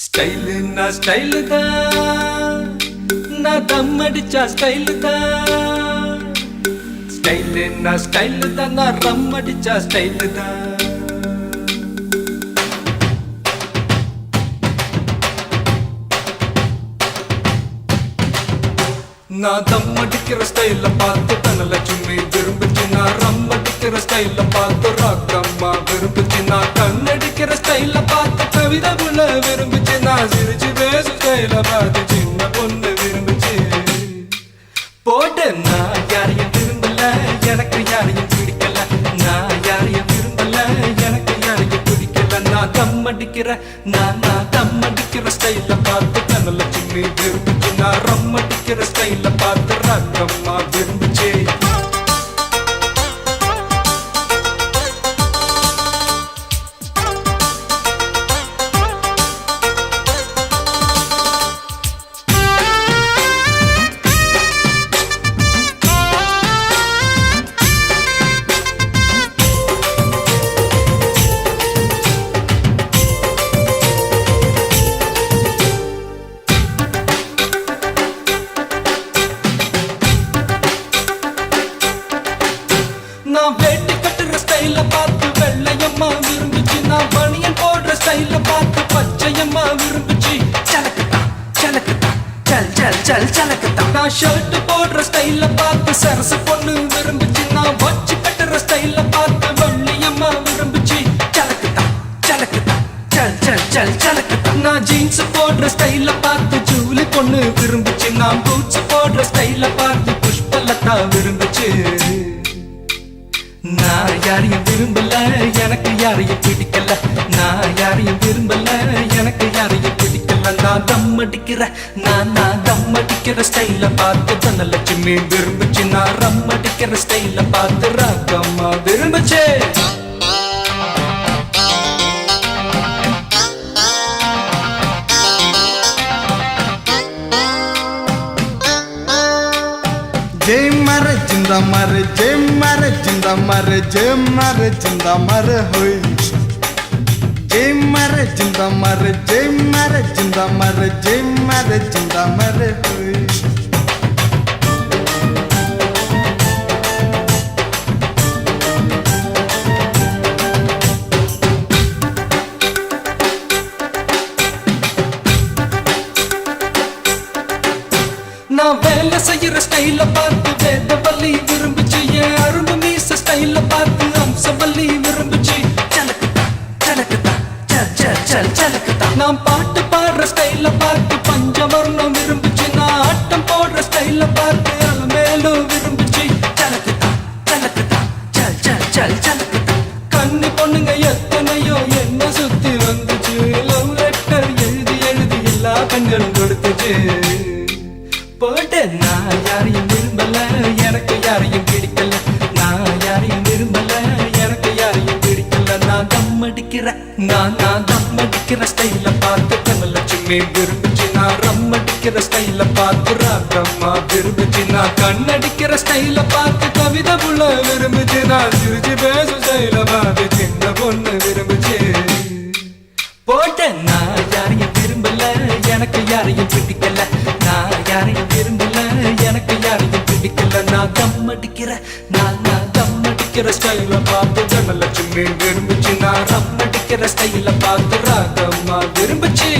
Style நான் style தான், நான் தம் அடிச்சா ஸ்டைலு தான். ஸ்டைலு நான் ஸ்டைலு தான், நான் ரம் அடிச்சா ஸ்டைலு தான். நான் தம் அடிக்கிற ஸ்டைல பார்த்து தனலட்சுமி விரும்புச்சு. நான் ரம் அடிக்கிற ஸ்டைல பார்த்து ராக்கம்மா விரும்புச்சு. நான் கண்ணடிக்கிற ஸ்டைல பார்த்து கவிதை புள்ள விரும்புச்சு. நான் சிரிச்சு பேசும் ஸ்டைல பார்த்து சின்ன பொண்ணு விரும்புச்சு. போட்டு நான் யாரையும் விரும்பல, எனக்கு யாரையும் பிடிக்கல. நான் யாரையும் விரும்பல, எனக்கு யாரையும் பிடிக்கல. நான் தம் அடிக்கிற நான் தம் அடிக்கிற ஸ்டைல பார்த்து தனலட்சுமி விரும்புச்சு. நான் ரம் அடிக்கிற ஸ்டைல பார்த்து ராக்கம்மா விரும்புச்சு. நான் வேட்டி கட்டுற ஸ்டைல பார்த்து வெள்ளையம்மா விரும்புச்சு. நான் பனியன் போடுற ஸ்டைல பார்த்து பச்சையம்மா விரும்புச்சு. சலக்குதா சலக்குதா சல் சல் சல் சலக்குதா. நான் ஷர்ட் போடுற ஸ்டைல பார்த்து சரசு பொண்ணு விரும்புச்சு. நான் வச்சு கட்டுற ஸ்டைல பார்த்து வெள்ளையம்மா விரும்புச்சு. சலக்குதா சலக்குதா சல் சல் சல் சலக்குதா. நான் ஜீன்ஸ் போடுற ஸ்டைல பார்த்து ஜூலி பொண்ணு விரும்புச்சு. நான் பூட்ஸ் போடுற ஸ்டைல பார்த்து புஷ்பலதா விரும்புச்சு. நான் யாரையும் விரும்பல, எனக்கு யாரையும் பிடிக்கல. நான் யாரையும் விரும்பல, எனக்கு யாரையும் பிடிக்கல. நான் தம் அடிக்கிற நான் தம் அடிக்கிற ஸ்டைல பார்த்து தனலட்சுமி விரும்புச்சு. நான் ரம் அடிக்கிற ஸ்டைல பார்த்து ராக்கம்மா விரும்புச்சு. जय मारे जिंदा मारे जय मारे जिंदा मारे जय मारे जिंदा मारे होय. जय मारे जिंदा मारे जय मारे जिंदा मारे जय मारे जिंदा मारे होय. நான் வேலை செய்யற ஸ்டைல பார்த்து வேதவல்லி விரும்புச்சு. என் அரும்பு மீச ஸ்டைல பார்த்து அம்சவல்லி விரும்புச்சு. சலக்குதா சலக்குதா சல் சல் சல் சலக்குதா. நான் பாட்டு பாடுற ஸ்டைல பார்த்து பஞ்சவர்ணம் விரும்புச்சு. நான் ஆட்டம் போடுற ஸ்டைல பார்த்து அலமேலும் விரும்புச்சு. சலக்குதா சலக்குதா சல் சல் சல் சலக்குதா. கண்ணி பொண்ணுங்க எத்தனையோ என்ன சுத்தி வந்துச்சு. லவ் லெட்டர் எழுதி எழுதி எல்லா கண்களும் கொடுத்துச்சு. போட்டு நான் யாரையும் விரும்பல, எனக்கு யாரையும் பிடிக்கல. நான் யாரையும் விரும்பல, எனக்கு யாரையும் பிடிக்கல. நான் தம் அடிக்கிற நான் தம் அடிக்கிற ஸ்டைல பார்த்து தனலட்சுமி விரும்புச்சு. நான் ரம் அடிக்கிற ஸ்டைல பார்த்து ராக்கம்மா விரும்புச்சு. நான் கண்ணடிக்கிற ஸ்டைல பார்த்து கவிதை புள்ள விரும்புச்சு. நான் சிரிச்சு பேசும் ஸ்டைல பார்த்து சின்ன பொண்ணு விரும்புச்சு. போட்டு நான் யாரையும் விரும்பல, எனக்கு யாரையும் பிடிக்கல. நான் யாரையும் விரும்பல, எனக்கு யாரையும் பிடிக்கல. நான் தம் அடிக்கிற நான் தம் அடிக்கிற ஸ்டைல பார்த்து தனலட்சுமி விரும்புச்சு. நான் ரம் அடிக்கிற ஸ்டைல பார்த்து ராகம்மா விரும்புச்சு.